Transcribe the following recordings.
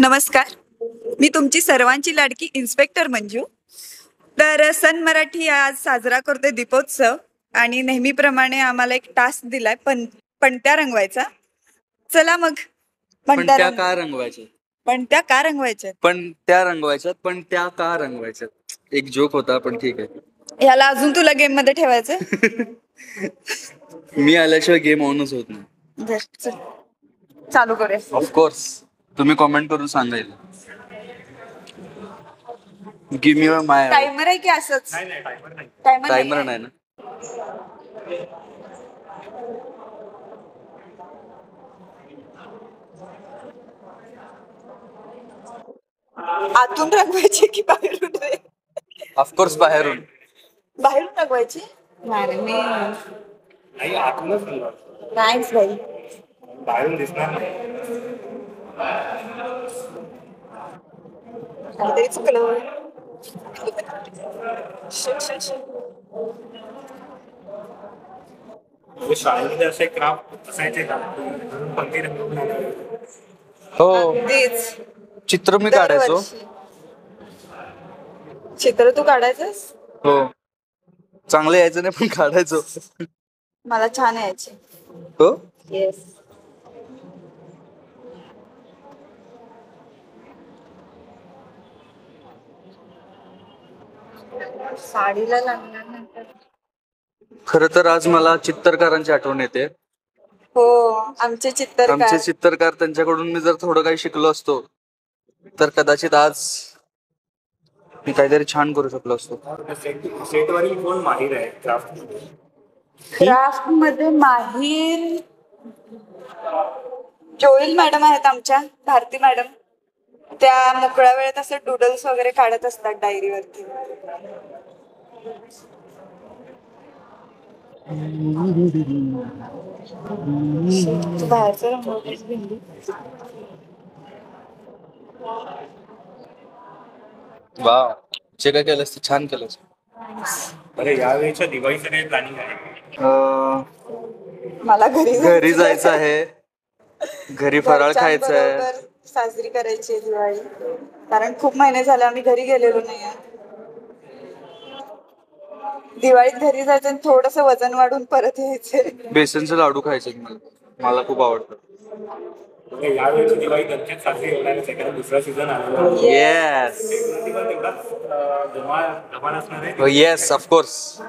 नमस्कार. मी तुमची सर्वांची लाडकी इन्स्पेक्टर मंजू. तर सन मराठी आज साजरा करतोय दीपोत्सव आणि नेहमीप्रमाणे आम्हाला एक टास्क दिलाय पणत्या रंगवायचा. चला मग पण त्या का रंगवायच्या? पणत्या का रंगवायच्या? पण त्या रंगवायच्यात, पण त्या का रंगवायच्यात? एक जोक होता, पण ठीक आहे. ह्याला अजून तुला गेम मध्ये ठेवायचं? मी आल्याशिवाय गेम ऑनच होत नाही. चल चालू करूया. ऑफकोर्स तुम्ही कॉमेंट करून सांगायला. गिव मी माय टायमर आहे की असंच? टायमर नाही ना. आतून रंगवायची की बाहेरून? ऑफकोर्स बाहेरून. बाहेरून रंगवायची? नाही मी नाही, आतूनच नाहीच भाई, बाहेरून दिसणार नाही. तेच कलर. शाळेमध्ये असे क्राफ्ट असायचे का? पंक्ती रंगवून हो, तेच चित्र मी काढायचो. दरवर्षी. चित्र तू काढायचंस? हो, चांगलं यायचं नाही पण काढायचो. मला छान यायचे. हो, येस. साडीला लागणार नंतर. खर तर आज मला चित्रकारांची आठवण येते. हो, आमचे चित्रकार. चित्रकार, त्यांच्याकडून मी जर थोडं काही शिकलो असतो तर कदाचित आज मी काहीतरी छान करू शकलो असतो. सेटवरील कोण माहीर आहे क्राफ्ट? क्राफ्ट मध्ये माहीर जोईल मॅडम आहेत आमच्या, भारती मॅडम. त्या मोकळ्या वेळेत असं डुडल्स वगैरे काढत असतात डायरीवरती. तू बाहेरचं रंगवतेस भिंडी? वा, जे काय केलंस ते छान केलंस. अरे, यावेळेच्या दिवाळीचं काही प्लॅनिंग आहे? मला घरी जायचं आहे. घरी फराळ खायचं आहे. साजरी करायची आहे दिवाळी, कारण खूप महिने झाले आम्ही घरी गेलेलो नाही. दिवाळीत घरी जायचं आणि थोडस वजन वाढून परत यायचंय. बेसनचे लाडू खायचे मला खूप आवडतं. यावेळेची दिवाळी गणपतीत साजरी होणार आहे, कारण दुसरा सीझन आला. येस, तेवढाच धमाल असणार आहे. Yes, of course.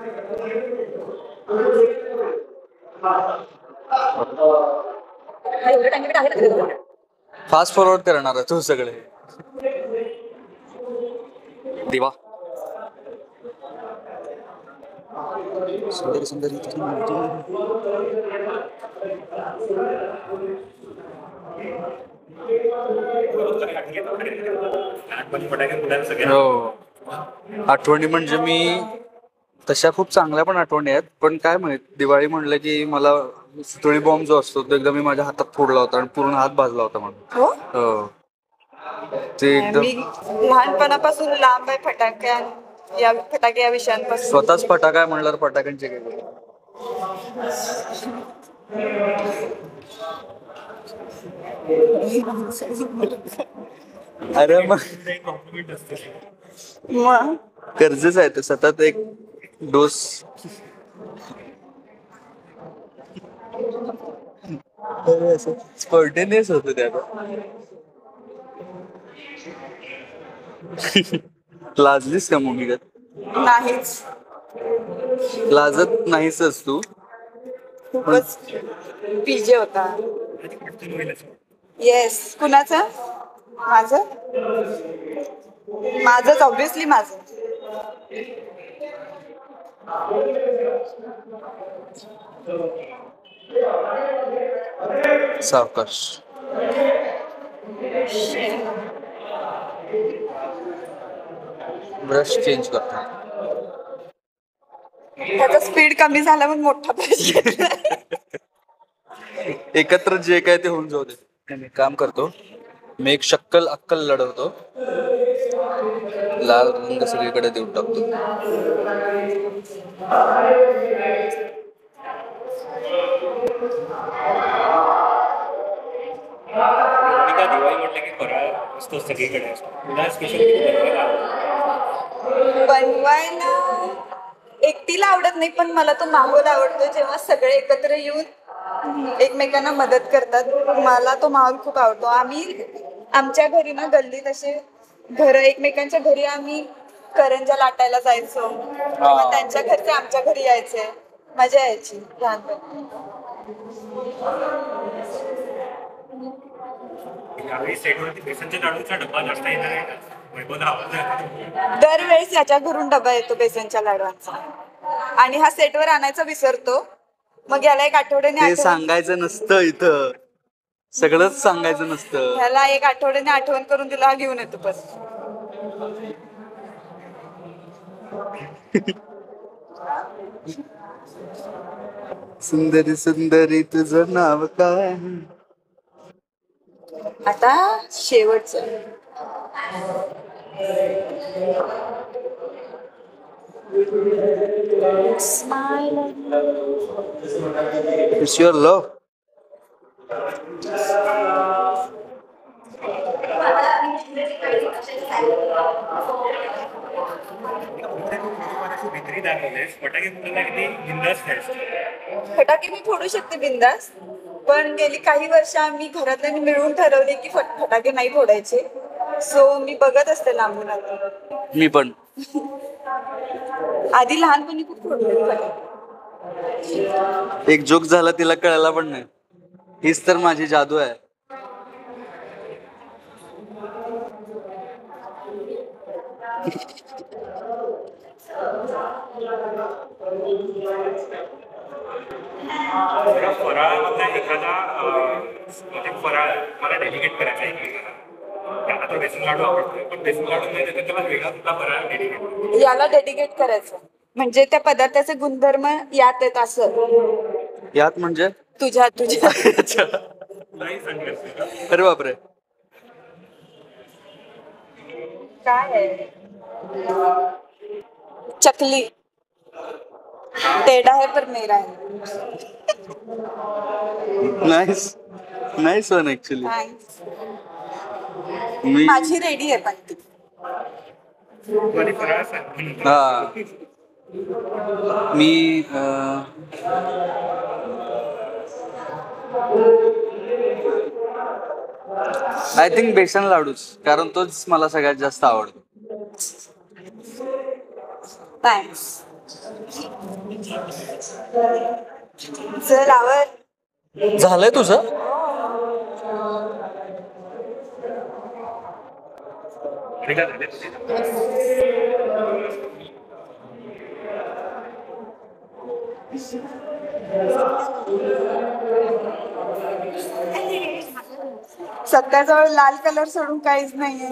फास्ट फॉरवर्ड करणार आहे तू सगळे. दिवा सुंदर सुंदर हो. आठवणी म्हणजे मी तशा खूप चांगल्या पण आठवणी आहेत, पण काय माहित, दिवाळी म्हणलं की मला सुतळी बॉम्ब जो असतो तो एकदा मी माझ्या हातात फोडला होता आणि पूर्ण हात भाजला होता माझा. हो, ते एकदम. मी लहानपणापासून लांब आहे फटाके या विषयांपासून. स्वतःच फटाका म्हणल्यावर फटाक्यांचे काय. अरे मग गरजेच आहे ते, सतत एक डोस. स्पर्टेनियस होत त्यात. लाजलीस का मुलीगत? नाहीच, लाजत नाहीस तू. खूपच पीजे होता. येस. कुणाचा? माझंच ऑब्विसली माझं. सावकाश. ब्रश चेंज करतो. त्याचा स्पीड कमी झाला म्हणून मोठा ब्रश घेतला. एकत्र जे काय ते होऊन जाऊ दे. मी काम करतो, मी एक शक्कल अक्कल लढवतो. लाल रंग सगळीकडे देऊन टाकतो. आता दिवाळी म्हटलं की फराळ असतो सगळीकडे असतो. तुला स्पेशली बनवायला आवडतं? बनवायला एकटीला आवडत नाही, पण मला तो माहोल आवडतो जेव्हा सगळे एकत्र येऊन एकमेकांना मदत करतात. मला तो माहोल खूप आवडतो. आम्ही आमच्या घरी ना गल्लीत असे घर एकमेकांच्या घरी आम्ही करंजा लाटायला जायचो किंवा त्यांच्या घरचे आमच्या घरी यायचे. मजा यायची लहानपणी. यावेळी सेटवरती बेसनच्या लाडूचा डब्बा जास्त येणार आहे का? वैभवला आवडतं. दरवेळेस याच्या घरून डबा येतो बेसनच्या लाडवांचा आणि हा सेटवर आणायचा विसरतो. मग याला एक आठवड्याने ते आठवण सांगायचं नसतं इथं, सगळंच सांगायचं नसतं. ह्याला एक आठवड्याने आठवण करून तिला हा घेऊन येतो बस. सुंदरी सुंदरी तुझं नाव काय? आता शेवटचं. It's your love. भित्री दाखवलेस फटाके फुटायला किती बिंदास आहेस. फटाके मी फोडू शकते बिंदास, पण गेली काही वर्ष आम्ही घरातल्यांनी मिळून ठरवले की फटाके नाही फोडायचे. सो मी बघत असते लांबून. आता मी पण आधी लहानपणी खूप फोडले फटाके. एक जोक झाला तिला कळायला पण नाही. हीच तर माझी जादू आहे. फराळामधला एखादा म्हणजे फराळ मला डेडिकेट करायचा आहे एकमेकांना. त्याला तर बेसन लाडू आवडतो, पण बेसन लाडू नाही देतात त्याला वेगळा कुठला फराळ डेडिकेट. याला डेडिकेट करायचं म्हणजे त्या पदार्थाचे गुणधर्म यात येत असं. यात म्हणजे तुझ्या तुझ्या अच्छा. तुलाही सांगायचं. अरे बापरे. काय आहे? चकली. टेढ़ा है पर मेरा है. Nice nice one actually. Thanks. मी माझी रेडी आहे पण ती. मला फराळ सांग. हा मी आय थिंक बेसन लाडूच, कारण तोच मला सगळ्यात जास्त आवडतो. थँक्स. चल आवर. झालंय तुझं? आणि काय झालं? सत्याजवळ लाल कलर सोडून काहीच नाहीये.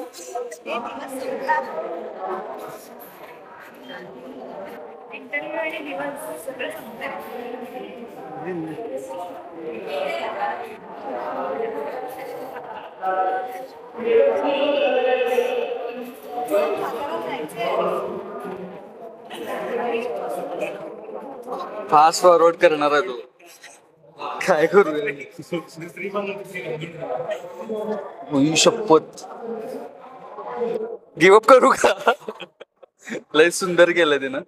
फास्ट फॉरवर्ड करणार आहे तू. काय करूया? दुसरी पण होई शपथ. गिवअप करू का? लय सुंदर केलं तिनं.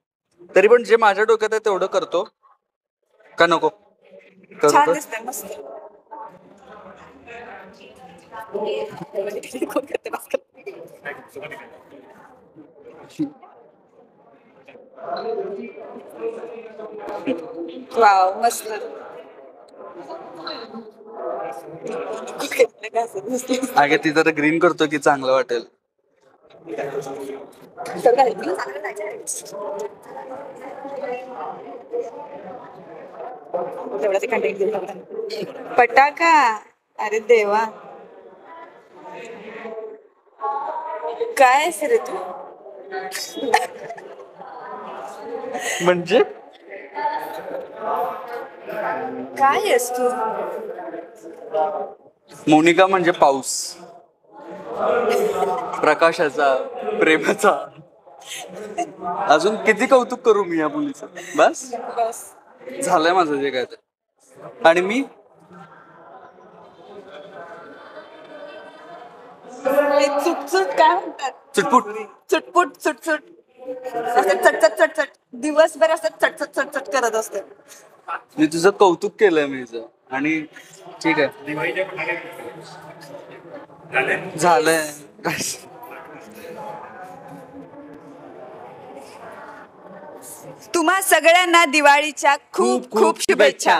तरी पण जे माझ्या डोक्यात आहे तेवढं करतो का नको? छान करतो. दिसतंय मस्त. वाव मस्त. अगे ती जरा ग्रीन करतो की चांगलं वाटेल. पटाका. अरे देवा, काय आहेस रे तू? म्हणजे काय आहेस तू? मोनिका म्हणजे पाऊस, प्रकाशाचा, प्रेमाचा. अजून किती कौतुक करू मी या मुलीचं? बस बस. झालंय माझं जे काय ते. आणि मी ते चुटचुट काय म्हणतात, चुटपुट. चुटपुट चुटचुट असं चटचट चटचट दिवसभर असं चटचट चटचट करत असते. मी तुझं कौतुक केलंय मी तुझं. आणि ठीक आहे, दिवाळीच्या फटाके झाले. झालंय. तुम्हा सगळ्यांना दिवाळीच्या खूप खूप शुभेच्छा.